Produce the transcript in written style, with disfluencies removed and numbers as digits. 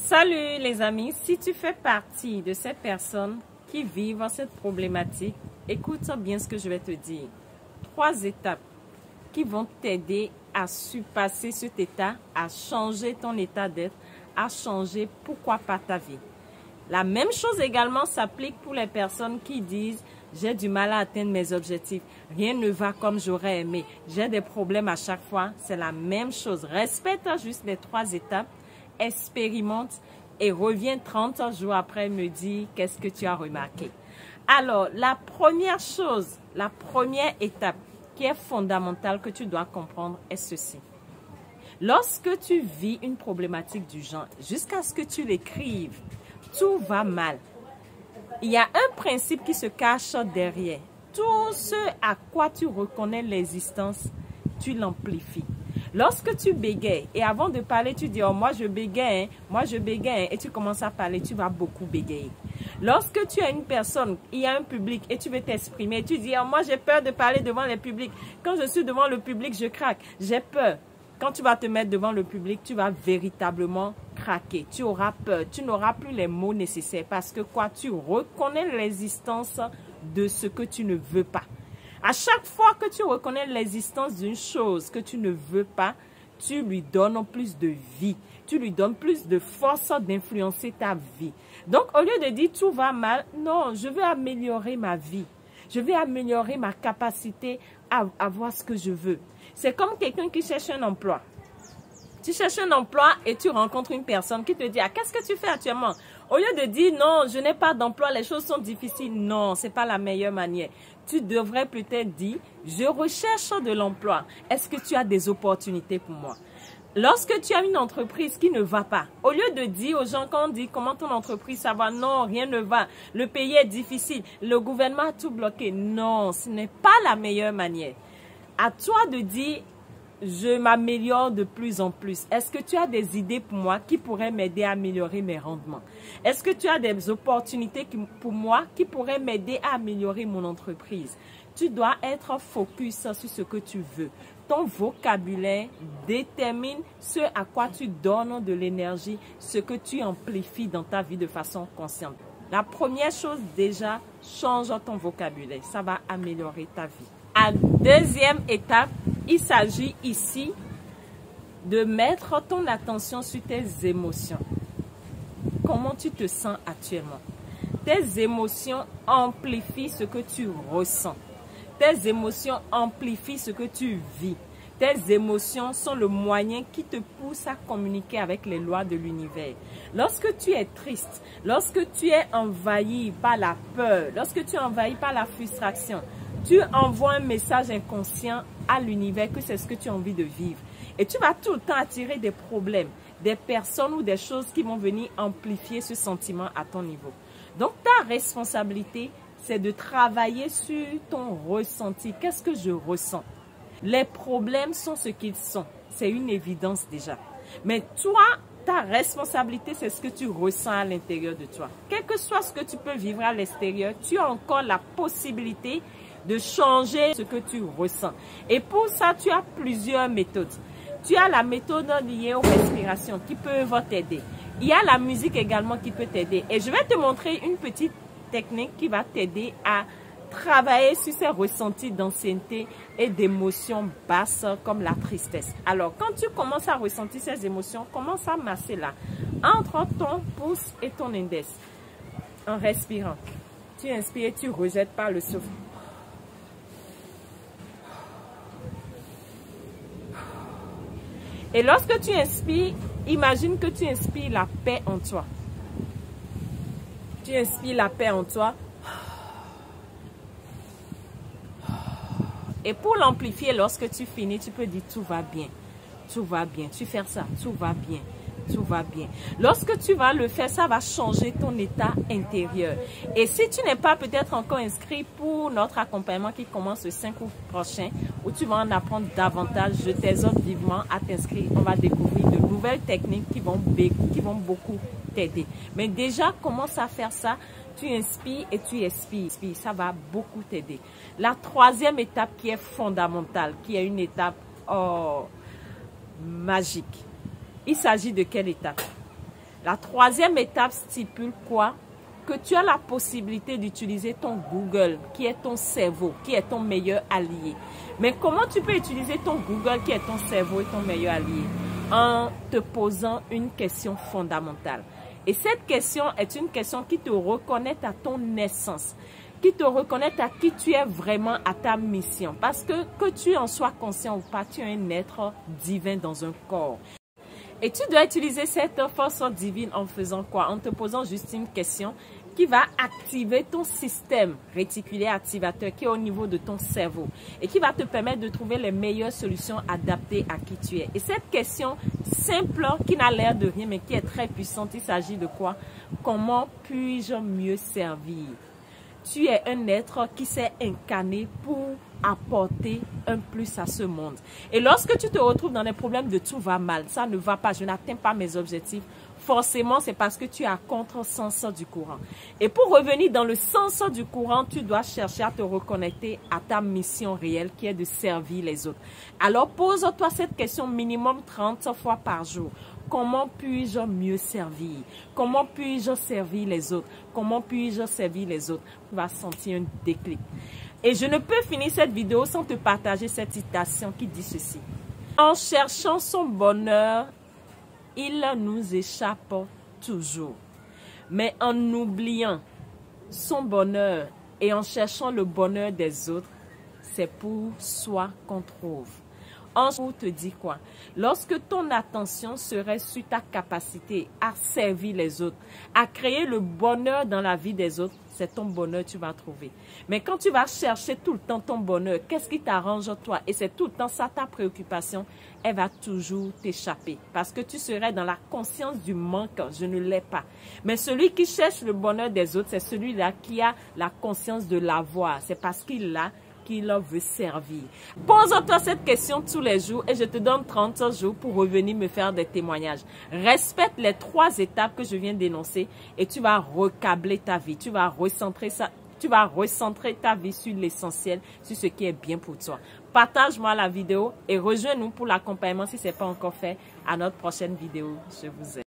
Salut les amis, si tu fais partie de ces personnes qui vivent cette problématique, écoute bien ce que je vais te dire. 3 étapes qui vont t'aider à surpasser cet état, à changer ton état d'être, à changer pourquoi pas ta vie. La même chose également s'applique pour les personnes qui disent « j'ai du mal à atteindre mes objectifs, rien ne va comme j'aurais aimé, j'ai des problèmes à chaque fois ». C'est la même chose. Respecte juste les 3 étapes, expérimente et reviens 30 jours après me dire qu'est-ce que tu as remarqué. Alors, la première chose, la première étape qui est fondamentale que tu dois comprendre est ceci. Lorsque tu vis une problématique du genre, jusqu'à ce que tu l'écrives, tout va mal. Il y a un principe qui se cache derrière. Tout ce à quoi tu reconnais l'existence, tu l'amplifies. Lorsque tu bégayes et avant de parler, tu dis « Oh, moi je bégaye, hein, moi je bégaye hein, » et tu commences à parler, tu vas beaucoup bégayer. Lorsque tu es une personne, il y a un public et tu veux t'exprimer, tu dis « Oh, moi j'ai peur de parler devant le public. Quand je suis devant le public, je craque. J'ai peur. » Quand tu vas te mettre devant le public, tu vas véritablement craquer. Tu auras peur. Tu n'auras plus les mots nécessaires parce que quoi? Tu reconnais l'existence de ce que tu ne veux pas. À chaque fois que tu reconnais l'existence d'une chose que tu ne veux pas, tu lui donnes plus de vie. Tu lui donnes plus de force d'influencer ta vie. Donc, au lieu de dire tout va mal, non, je veux améliorer ma vie. Je vais améliorer ma capacité à avoir ce que je veux. C'est comme quelqu'un qui cherche un emploi. Tu cherches un emploi et tu rencontres une personne qui te dit « Ah, qu'est-ce que tu fais actuellement ?» Au lieu de dire « Non, je n'ai pas d'emploi, les choses sont difficiles. » Non, ce n'est pas la meilleure manière. Tu devrais peut-être dire « Je recherche de l'emploi. Est-ce que tu as des opportunités pour moi ?» Lorsque tu as une entreprise qui ne va pas, au lieu de dire aux gens quand on dit « Comment ton entreprise ça va ?» Non, rien ne va. Le pays est difficile. Le gouvernement a tout bloqué. Non, ce n'est pas la meilleure manière. À toi de dire je m'améliore de plus en plus. Est-ce que tu as des idées pour moi qui pourraient m'aider à améliorer mes rendements? Est-ce que tu as des opportunités pour moi qui pourraient m'aider à améliorer mon entreprise? Tu dois être focus sur ce que tu veux. Ton vocabulaire détermine ce à quoi tu donnes de l'énergie, ce que tu amplifies dans ta vie de façon consciente. La première chose déjà, change ton vocabulaire. Ça va améliorer ta vie. À deuxième étape, il s'agit ici de mettre ton attention sur tes émotions. Comment tu te sens actuellement? Tes émotions amplifient ce que tu ressens. Tes émotions amplifient ce que tu vis. Tes émotions sont le moyen qui te pousse à communiquer avec les lois de l'univers. Lorsque tu es triste, lorsque tu es envahi par la peur, lorsque tu es envahi par la frustration, tu envoies un message inconscient à l'univers que c'est ce que tu as envie de vivre. Et tu vas tout le temps attirer des problèmes, des personnes ou des choses qui vont venir amplifier ce sentiment à ton niveau. Donc ta responsabilité, c'est de travailler sur ton ressenti. Qu'est-ce que je ressens? Les problèmes sont ce qu'ils sont. C'est une évidence déjà. Mais toi, ta responsabilité, c'est ce que tu ressens à l'intérieur de toi. Quel que soit ce que tu peux vivre à l'extérieur, tu as encore la possibilité de changer ce que tu ressens. Et pour ça, tu as plusieurs méthodes. Tu as la méthode liée aux respirations qui peuvent t'aider. Il y a la musique également qui peut t'aider. Et je vais te montrer une petite technique qui va t'aider à travailler sur ces ressentis d'ancienneté et d'émotions basses comme la tristesse. Alors, quand tu commences à ressentir ces émotions, commence à masser là, entre ton pouce et ton index, en respirant. Tu inspires et tu rejettes par le souffle. Et lorsque tu inspires, imagine que tu inspires la paix en toi. Tu inspires la paix en toi. Et pour l'amplifier, lorsque tu finis, tu peux dire tout va bien. Tout va bien. Tu fais ça, tout va bien. Tout va bien. Lorsque tu vas le faire, ça va changer ton état intérieur. Et si tu n'es pas peut-être encore inscrit pour notre accompagnement qui commence le 5 août prochain, où tu vas en apprendre davantage, je t'exhorte vivement à t'inscrire. On va découvrir de nouvelles techniques qui vont beaucoup t'aider. Mais déjà, commence à faire ça. Tu inspires et tu expires. Ça va beaucoup t'aider. La troisième étape qui est fondamentale, qui est une étape magique. Il s'agit de quelle étape? La troisième étape stipule quoi? Que tu as la possibilité d'utiliser ton Google, qui est ton cerveau, qui est ton meilleur allié. Mais comment tu peux utiliser ton Google, qui est ton cerveau et ton meilleur allié? En te posant une question fondamentale. Et cette question est une question qui te reconnaît à ton essence, qui te reconnaît à qui tu es vraiment, à ta mission. Parce que tu en sois conscient ou pas, tu es un être divin dans un corps. Et tu dois utiliser cette force divine en faisant quoi? En te posant juste une question qui va activer ton système réticulaire activateur qui est au niveau de ton cerveau et qui va te permettre de trouver les meilleures solutions adaptées à qui tu es. Et cette question simple, qui n'a l'air de rien, mais qui est très puissante, il s'agit de quoi? Comment puis-je mieux servir? Tu es un être qui s'est incarné pour apporter un plus à ce monde. Et lorsque tu te retrouves dans des problèmes de tout va mal, ça ne va pas, je n'atteins pas mes objectifs, forcément c'est parce que tu es à contre-sens du courant. Et pour revenir dans le sens du courant, tu dois chercher à te reconnecter à ta mission réelle qui est de servir les autres. Alors pose-toi cette question minimum 30 fois par jour. Comment puis-je mieux servir? Comment puis-je servir les autres? Comment puis-je servir les autres? Tu vas sentir un déclic. Et je ne peux finir cette vidéo sans te partager cette citation qui dit ceci. En cherchant son bonheur, il nous échappe toujours. Mais en oubliant son bonheur et en cherchant le bonheur des autres, c'est pour soi qu'on trouve. On te dit quoi? Lorsque ton attention serait sur ta capacité à servir les autres, à créer le bonheur dans la vie des autres, c'est ton bonheur que tu vas trouver. Mais quand tu vas chercher tout le temps ton bonheur, qu'est-ce qui t'arrange toi? Et c'est tout le temps ça ta préoccupation, elle va toujours t'échapper. Parce que tu serais dans la conscience du manque, je ne l'ai pas. Mais celui qui cherche le bonheur des autres, c'est celui-là qui a la conscience de l'avoir. C'est parce qu'il l'a qu'il veut servir. Pose-toi cette question tous les jours et je te donne 30 jours pour revenir me faire des témoignages. Respecte les 3 étapes que je viens d'énoncer et tu vas recabler ta vie. Tu vas recentrer ça. Tu vas recentrer ta vie sur l'essentiel, sur ce qui est bien pour toi. Partage-moi la vidéo et rejoins-nous pour l'accompagnement si ce n'est pas encore fait à notre prochaine vidéo. Je vous aime.